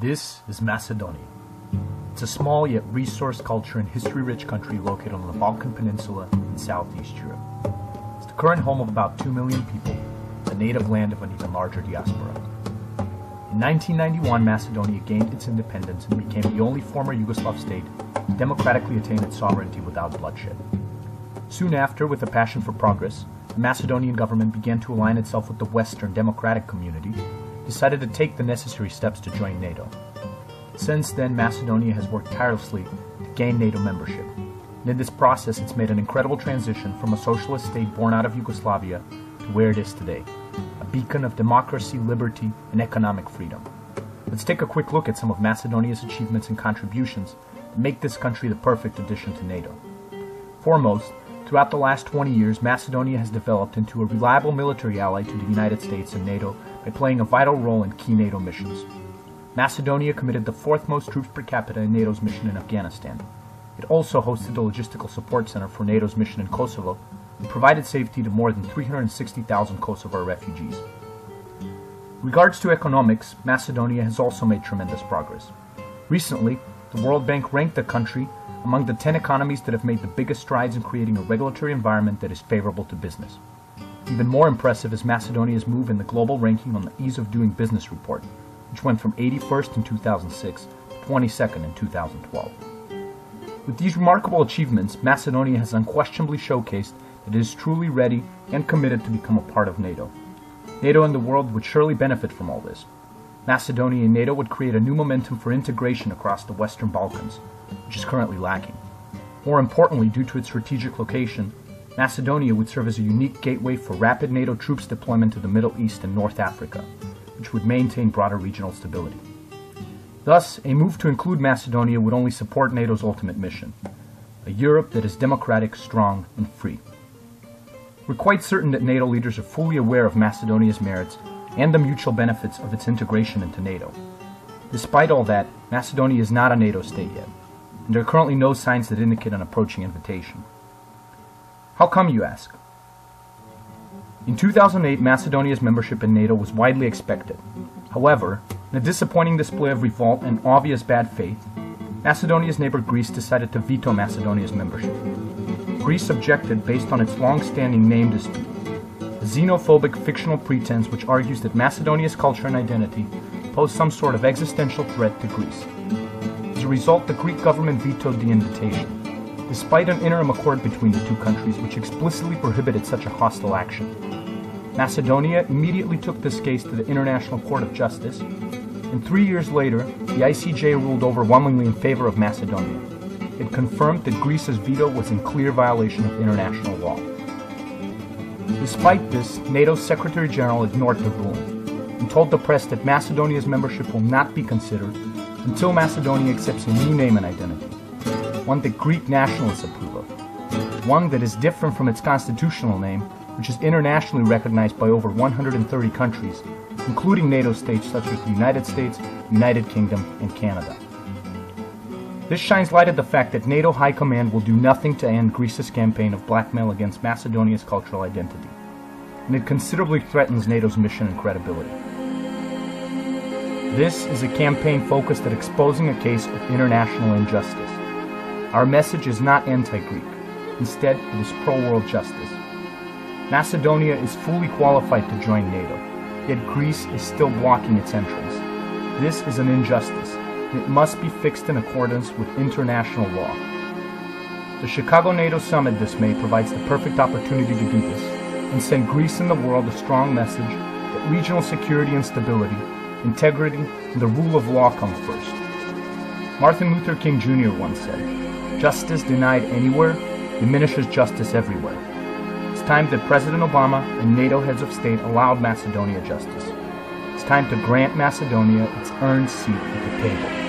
This is Macedonia. It's a small yet resource culture and history-rich country located on the Balkan Peninsula in southeast Europe. It's the current home of about 2 million people, the native land of an even larger diaspora. In 1991, Macedonia gained its independence and became the only former Yugoslav state to democratically attain its sovereignty without bloodshed. Soon after, with a passion for progress, the Macedonian government began to align itself with the Western democratic community, decided to take the necessary steps to join NATO. Since then, Macedonia has worked tirelessly to gain NATO membership, and in this process it's made an incredible transition from a socialist state born out of Yugoslavia to where it is today, a beacon of democracy, liberty, and economic freedom. Let's take a quick look at some of Macedonia's achievements and contributions that make this country the perfect addition to NATO. Foremost, throughout the last 20 years, Macedonia has developed into a reliable military ally to the United States and NATO by playing a vital role in key NATO missions. Macedonia committed the fourth most troops per capita in NATO's mission in Afghanistan. It also hosted the logistical support center for NATO's mission in Kosovo and provided safety to more than 360,000 Kosovar refugees. In regards to economics, Macedonia has also made tremendous progress. Recently, the World Bank ranked the country among the 10 economies that have made the biggest strides in creating a regulatory environment that is favorable to business. Even more impressive is Macedonia's move in the global ranking on the Ease of Doing Business report, which went from 81st in 2006 to 22nd in 2012. With these remarkable achievements, Macedonia has unquestionably showcased that it is truly ready and committed to become a part of NATO. NATO and the world would surely benefit from all this. Macedonia and NATO would create a new momentum for integration across the Western Balkans, which is currently lacking. More importantly, due to its strategic location, Macedonia would serve as a unique gateway for rapid NATO troops deployment to the Middle East and North Africa, which would maintain broader regional stability. Thus, a move to include Macedonia would only support NATO's ultimate mission, a Europe that is democratic, strong, and free. We're quite certain that NATO leaders are fully aware of Macedonia's merits and the mutual benefits of its integration into NATO. Despite all that, Macedonia is not a NATO state yet, and there are currently no signs that indicate an approaching invitation. How come, you ask? In 2008, Macedonia's membership in NATO was widely expected. However, in a disappointing display of revolt and obvious bad faith, Macedonia's neighbor Greece decided to veto Macedonia's membership. Greece objected based on its long-standing name dispute, a xenophobic fictional pretense which argues that Macedonia's culture and identity pose some sort of existential threat to Greece. As a result, the Greek government vetoed the invitation, despite an interim accord between the two countries which explicitly prohibited such a hostile action. Macedonia immediately took this case to the International Court of Justice, and 3 years later, the ICJ ruled overwhelmingly in favor of Macedonia. It confirmed that Greece's veto was in clear violation of international law. Despite this, NATO's Secretary General ignored the ruling and told the press that Macedonia's membership will not be considered until Macedonia accepts a new name and identity, one that Greek nationalists approve of, one that is different from its constitutional name, which is internationally recognized by over 130 countries, including NATO states such as the United States, United Kingdom, and Canada. This shines light at the fact that NATO High Command will do nothing to end Greece's campaign of blackmail against Macedonia's cultural identity, and it considerably threatens NATO's mission and credibility. This is a campaign focused at exposing a case of international injustice. Our message is not anti-Greek. Instead, it is pro-world justice. Macedonia is fully qualified to join NATO, yet Greece is still blocking its entrance. This is an injustice, and it must be fixed in accordance with international law. The Chicago NATO Summit this May provides the perfect opportunity to do this and send Greece and the world a strong message that regional security and stability, integrity, and the rule of law come first. Martin Luther King Jr. once said, "Justice denied anywhere diminishes justice everywhere." It's time that President Obama and NATO heads of state allowed Macedonia justice. It's time to grant Macedonia its earned seat at the table.